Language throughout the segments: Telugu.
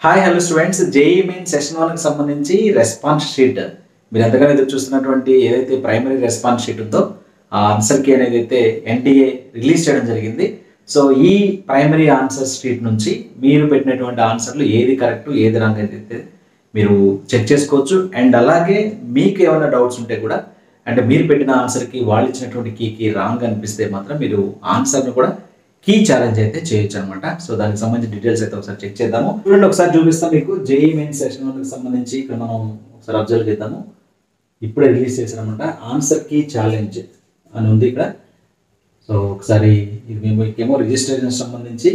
Hi hello students, JEE main session 1కి సంబంధించి రెస్పాన్స్ షీట్ మీరు ఎంతగానో ఎదురు చూస్తున్నటువంటి ఏదైతే ప్రైమరీ రెస్పాన్స్ షీట్ ఉందో ఆ ఆన్సర్ కీ అనేది అయితే ఎన్టీఏ రిలీజ్ చేయడం జరిగింది. సో ఈ ప్రైమరీ ఆన్సర్ షీట్ నుంచి మీరు పెట్టినటువంటి ఆన్సర్లు ఏది కరెక్ట్ ఏది రాంగ్ అయితే మీరు చెక్ చేసుకోవచ్చు. అండ్ అలాగే మీకు ఏమైనా డౌట్స్ ఉంటే కూడా, అంటే మీరు పెట్టిన ఆన్సర్కి వాళ్ళు ఇచ్చినటువంటి కీకి రాంగ్ అనిపిస్తే మాత్రం మీరు ఆన్సర్ను కూడా కీ ఛాలెంజ్ అయితే చేయొచ్చు అనమాట. సో దానికి సంబంధించి డీటెయిల్స్ అయితే ఒకసారి చెక్ చేద్దాము. చూడండి, ఒకసారి చూపిస్తాం మీకు జేఈ మెయిన్ సెషన్ 1కి సంబంధించి. ఇక్కడ మనం ఒకసారి అబ్జర్వ్ చేద్దాము. ఇప్పుడే రిలీజ్ చేశారనమాట. ఆన్సర్ కీ ఛాలెంజ్ అని ఉంది ఇక్కడ. సో ఒకసారి ఇది మీకేమో రిజిస్ట్రేషన్ సంబంధించి,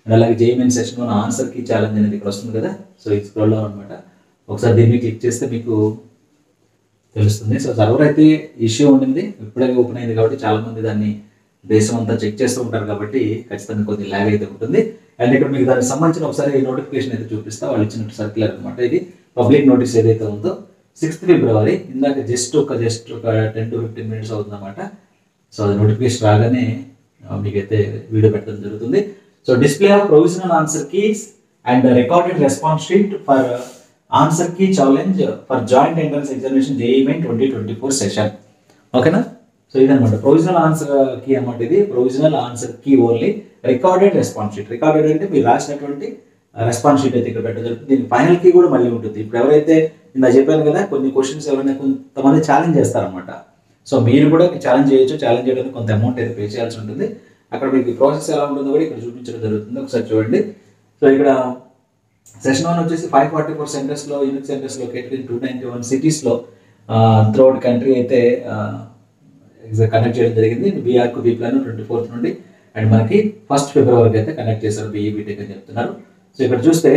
అండ్ అలాగే JEE main session 1 answer key challenge అనేది ఇక్కడ వస్తుంది కదా. సో ఇది స్క్రోల్ డౌన్ అనమాట. ఒకసారి దీన్ని క్లిక్ చేస్తే మీకు తెలుస్తుంది. సో సర్వర్ అయితే ఇష్యూ ఉండింది, ఇప్పుడే ఓపెన్ అయింది కాబట్టి చాలా మంది దాన్ని దేశం అంతా చెక్ చేస్తూ ఉంటారు కాబట్టి ఖచ్చితంగా కొద్ది ల్యాగ్ అయితే ఉంటుంది. అండ్ ఇక్కడ మీకు దానికి సంబంధించిన ఒకసారి నోటిఫికేషన్ అయితే చూపిస్తా. వాళ్ళు ఇచ్చినట్టు సర్క్యులర్ అనమాట. ఇది పబ్లిక్ నోటీస్ ఏదైతే ఉందో 6th ఫిబ్రవరి, ఇందాక జస్ట్ ఒక 10 to 15 minutes అవుతుందన్నమాట. సో అది నోటిఫికేషన్ రాగానే మీకైతే వీడియో పెట్టడం జరుగుతుంది. So display of provisional answer keys and recorded response sheet for answer key challenge for joint entrance examination JEE main 2024 session. ఓకేనా. సో ఇదనమాట ప్రొవిజనల్ ఆన్సర్ కీ అనమాట. ఇది provisional answer key only. Recorded response sheet, recorded అంటే మీరు రాసినటువంటి రెస్పాన్స్ షీట్ అయితే ఇక్కడ పెట్టడం జరుగుతుంది. దీనికి ఫైనల్ కీ కూడా మళ్ళీ ఉంటుంది. ఇప్పుడు ఎవరైతే ఇందా చెప్పాను కదా, కొన్ని క్వశ్చన్స్ ఎవరైనా కొంతమంది ఛాలెంజ్ చేస్తారనమాట. సో మీరు కూడా ఛాలెంజ్ చేయొచ్చు. ఛాలెంజ్ చేయడానికి కొంత అమౌంట్ అయితే పే చేయాల్సి ఉంటుంది. అక్కడ మీకు ప్రాసెస్ ఎలా ఉంటుందో కూడా ఇక్కడ చూపించడం జరుగుతుంది. ఒకసారి చూడండి. సో ఇక్కడ సెషన్ 1 వచ్చేసి 544 సెంటర్స్లో, యూనిక్ సెంటర్స్లో కేటగిరీ 291 సిటీస్లో త్రూఅవుట్ కంట్రీ అయితే కండక్ట్ చేయడం జరిగింది. బీఆర్కు బీ ప్లాన్ 24th నుండి, అండ్ మనకి 1st ఫిబ్రవరికి అయితే కండక్ట్ చేశారు బీఈ బీటెక్ అని చెప్తున్నారు. సో ఇక్కడ చూస్తే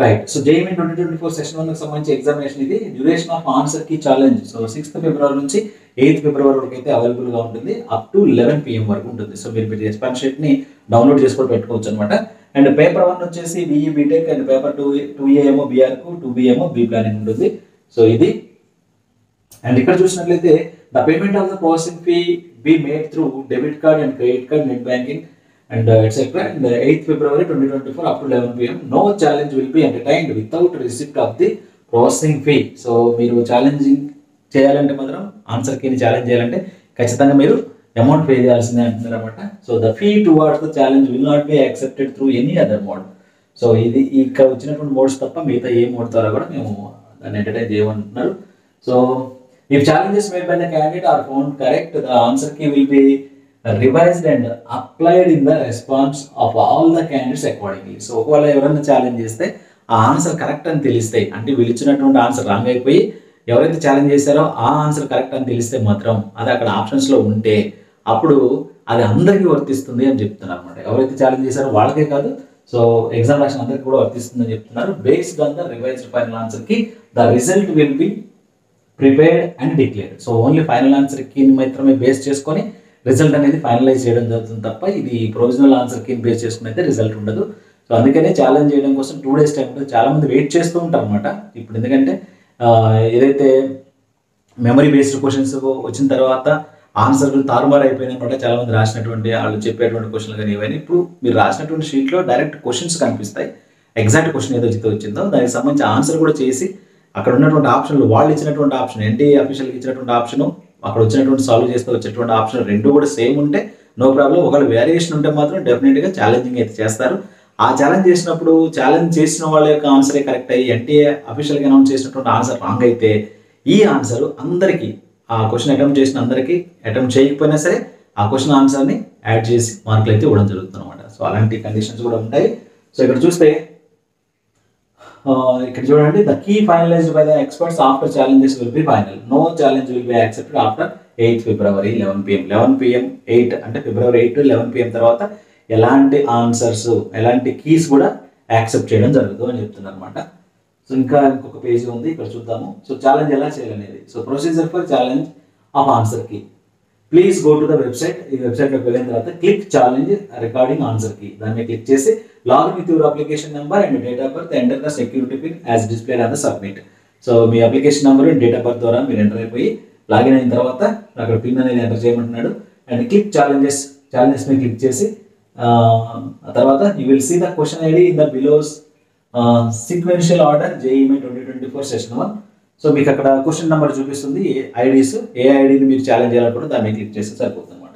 right. So JEE main 2024 session 1కి సంబంధించి ఎగ్జామినేషన్ ఇది. Duration of answer key challenge so 6th ఫిబ్రవరి నుంచి 8th ఫిబ్రవరి వరకు అయితే అవైలబుల్గా ఉంటుంది. అప్ టు 11 PM వరకు ఉంటుంది. సో మీరు రెస్పాన్స్ షీట్ని డౌన్లోడ్ చేసుకొని పెట్టుకోవచ్చు అనమాట. అండ్ పేపర్ 1 వచ్చేసి BE BTech, and paper 2A ఏమో బీఆర్కు, 2B ఏమో బీ ప్లానింగ్ ఉంటుంది. సో ఇది. అండ్ ఇక్కడ చూసినట్లయితే the payment of the processing fee be made through debit card and credit card, net banking, and etc. And 8th February 2024 up to 11 PM. No challenge will be entertained without receipt of the processing fee. So మీరు ఛాలెంజింగ్ చేయాలంటే మాత్రం ఆన్సర్ కీని ఛాలెంజ్ చేయాలంటే ఖచ్చితంగా మీరు అమౌంట్ పే చేయాల్సిందే అంటున్నారు అనమాట. So the fee towards the challenge will not be accepted through any other mode. So ఇది ఇక్కడ వచ్చినటువంటి మోడ్స్ తప్ప మిగతా ఏ మోడ్ ద్వారా కూడా మేము దాన్ని ఎంటర్టైన్ చేయమంటున్నారు. So if challenges made by the candidate are found correct, the answer key will be revised and applied in the response of all the candidates accordingly. So ఒకవేళ ఎవరైనా ఛాలెంజ్ చేస్తే ఆ ఆన్సర్ కరెక్ట్ అని తెలిస్తే, అంటే వీళ్ళు ఇచ్చినటువంటి ఆన్సర్ రాంగ్ అయిపోయి ఎవరైతే ఛాలెంజ్ చేశారో ఆ ఆన్సర్ కరెక్ట్ అని తెలిస్తే మాత్రం అది అక్కడ ఆప్షన్స్లో ఉంటే అప్పుడు అది అందరికీ వర్తిస్తుంది అని చెప్తున్నారు అనమాట. ఎవరైతే ఛాలెంజ్ చేశారో వాళ్ళకే కాదు, సో ఎగ్జామ్ రాసిన అందరికీ కూడా వర్తిస్తుంది అని చెప్తున్నారు. Based on the revised final answer key the result will be prepared and declared. So only final answer కీని మాత్రమే బేస్ చేసుకొని రిజల్ట్ అనేది ఫైనలైజ్ చేయడం జరుగుతుంది తప్ప ఇది ప్రొవిజనల్ ఆన్సర్ కీని బేస్ చేసుకుని అయితే రిజల్ట్ ఉండదు. సో అందుకనే ఛాలెంజ్ చేయడం కోసం 2 days టైం ఉంటుంది. చాలా మంది వెయిట్ చేస్తూ ఉంటారు అనమాట. ఇప్పుడు ఎందుకంటే ఏదైతే మెమరీ బేస్డ్ క్వశ్చన్స్ వచ్చిన తర్వాత ఆన్సర్లు తారుమారు అయిపోయినాయి అనమాట. చాలా మంది రాసినటువంటి వాళ్ళు చెప్పేటువంటి క్వశ్చన్లు కానీ ఏవైనా ఇప్పుడు మీరు రాసినటువంటి షీట్లో డైరెక్ట్ క్వశ్చన్స్ కనిపిస్తాయి. ఎగ్జాక్ట్ క్వశ్చన్ ఏదైతే వచ్చిందో దానికి సంబంధించి ఆన్సర్ కూడా చేసి అక్కడ ఉన్నటువంటి ఆప్షన్లు, వాళ్ళు ఇచ్చినటువంటి ఆప్షన్, ఎన్టీఏ అఫీషియల్కి ఇచ్చినటువంటి ఆప్షన్, అక్కడ వచ్చినటువంటి సాల్వ్ చేస్తే వచ్చేటువంటి ఆప్షన్ రెండు కూడా సేమ్ ఉంటే నో ప్రాబ్లం. ఒకవేళ వేరియేషన్ ఉంటే మాత్రం డెఫినెట్గా ఛాలెంజింగ్ అయితే చేస్తారు. ఆ ఛాలెంజ్ చేసినప్పుడు ఛాలెంజ్ చేసిన వాళ్ళ యొక్క ఆన్సరే కరెక్ట్ అయ్యి ఎన్టీఏ అఫీషియల్గా అనౌన్స్ చేసినటువంటి ఆన్సర్ రాంగ్ అయితే ఈ ఆన్సర్ అందరికీ, ఆ క్వశ్చన్ అటెంప్ట్ చేసిన అందరికీ, అటెంప్ట్ చేయకపోయినా సరే ఆ క్వశ్చన్ ఆన్సర్ని యాడ్ చేసి మార్కులు అయితే ఇవ్వడం జరుగుతుంది అనమాట. సో అలాంటి కండిషన్స్ కూడా ఉంటాయి. సో ఇక్కడ చూస్తే ఇక్కడ చూడండి, the key finalized by the experts after challenges will be final. No challenge will be accepted after 8th February 11 PM. 11 PM 8 అంటే ఫిబ్రవరి 8 to 11 PM తర్వాత ఎలాంటి ఆన్సర్స్, ఎలాంటి కీస్ కూడా యాక్సెప్ట్ చేయడం జరుగుతుంది అని చెప్తున్నారు అనమాట. సో ఇంకా ఇంకొక పేజ్ ఉంది, ఇక్కడ చూద్దాము. సో ఛాలెంజ్ ఎలా చేయాలనేది. So procedure for challenge of answer key. Please go to the website. ఈ వెబ్సైట్లోకి వెళ్ళిన తర్వాత click challenge recording answer key, దాన్ని క్లిక్ చేసి login with your application number and date of birth, enter the security pin as displayed on the submit. So మీ application number and date of birth ద్వారా మీరు ఎంటర్ అయిపోయి లాగిన్ అయిన తర్వాత అక్కడ పిన్ అనేది ఎంటర్ చేయమంటున్నాడు. అండ్ క్లిక్ ఛాలెంజెస్ మీద క్లిక్ చేసి ఆ తర్వాత you will see the question ID in the belows sequential order JEE 2024 session 1. So మీకు అక్కడ క్వశ్చన్ నెంబర్ చూపిస్తుంది ఐడీస్, ఏ ఐడిని మీరు ఛాలెంజ్ చేయాలనుకుంటే దాన్ని క్లిక్ చేస్తే సరిపోతుంది అనమాట.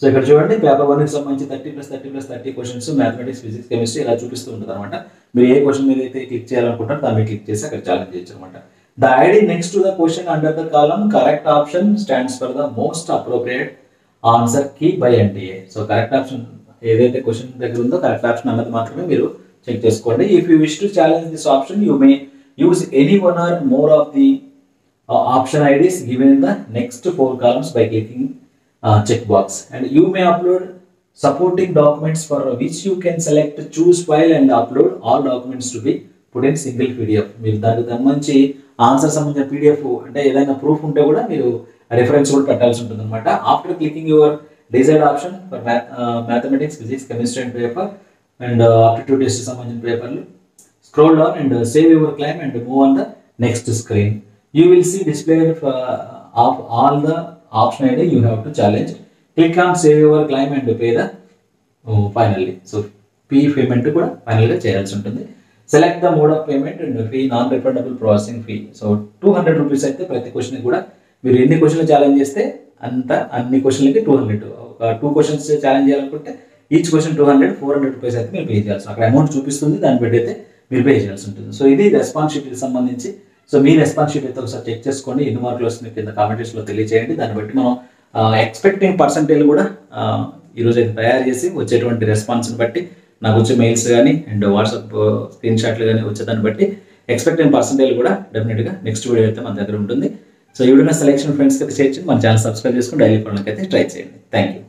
సో ఇక్కడ చూడండి పేపర్ 1కి సంబంధించి 30+30+30 క్వశ్చన్స్ మ్యాథమెటిక్స్, ఫిజిక్స్, కెమిస్ట్రీ ఇలా చూపిస్తూ ఉంటుంది అనమాట. మీరు ఏ క్వశ్చన్ మీద అయితే క్లిక్ చేయాలనుకుంటారో దాన్ని క్లిక్ చేసి అక్కడ ఛాలెంజ్ చేయొచ్చు అనమాట. The ID next to the question under the column correct option stands for the most appropriate answer key by NTA. So correct option ఏదైతే క్వశ్చన్ దగ్గర ఉందో కరెక్ట్ ఆప్షన్ అన్నది మాత్రమే మీరు చెక్ చేసుకోండి. If you wish to challenge this option you may use any one or more of the option IDs given in the next 4 columns by clicking check box, and you may upload supporting documents for which you can select choose file and upload all documents to be put in single PDF. మీరు దానికి సంబంధించి ఆన్సర్ సంబంధించిన PDF అంటే ఏదైనా ప్రూఫ్ ఉంటే కూడా మీరు రిఫరెన్స్ కూడా పెట్టాల్సి ఉంటుంది అనమాట. After clicking your desired option for mathematics, physics, chemistry and paper and aptitude test సంబంధించిన పేపర్లు scroll down and save your claim and move on the next screen. You will see displayed of all the option ID you have to challenge. Click on save your claim and pay the finally. So fee payment కూడా ఫైనల్ గా చేయాల్సి ఉంటుంది. Select the mode of payment and fee non refundable processing fee. So 200 rupees అయితే ప్రతి క్వశ్చన్ కూడా మీరు ఎన్ని క్వశ్చన్లు ఛాలెంజ్ చేస్తే అన్ని క్వశ్చన్లకి 200. ఒక 2 క్వశ్చన్స్ ఛాలెంజ్ చేయాలనుకుంటే ఈచ్ క్వశ్చన్ 200, 400 రూపీస్ అయితే మీరు పే చేయాల్సి, అక్కడ అమౌంట్ చూపిస్తుంది, దాన్ని బట్టి అయితే మీరు పే చేయాల్సి ఉంటుంది. సో ఇది రెస్పాన్స్ షీట్కి సంబంధించి. సో మీ రెస్పాన్స్ షీట్ అయితే ఒకసారి చెక్ చేసుకోండి, ఎన్ని మార్కులు వస్తుంది కింద కామెంట్స్లో తెలియజేయండి. దాన్ని బట్టి మనం ఎక్స్పెక్టింగ్ పర్సంటేజ్ కూడా ఈరోజు అయితే తయారు చేసి వచ్చేటువంటి రెస్పాన్స్ని బట్టి నాకు వచ్చే మెయిల్స్ కానీ అండ్ వాట్సాప్ స్క్రీన్ షాట్లు కానీ వచ్చేదాన్ని బట్టి ఎక్స్పెక్టింగ్ పర్సంటేజ్ కూడా డెఫినెట్గా నెక్స్ట్ వీడియో అయితే మన దగ్గర ఉంటుంది. సో ఈ వీడియో సెలెక్షన్ ఫ్రెండ్స్కి అయితే షేర్ చేయండి, మన ఛానల్ సబ్స్క్రైబ్ చేసుకుని డైలీ పనులకి అయితే ట్రై చేయండి. Thank you.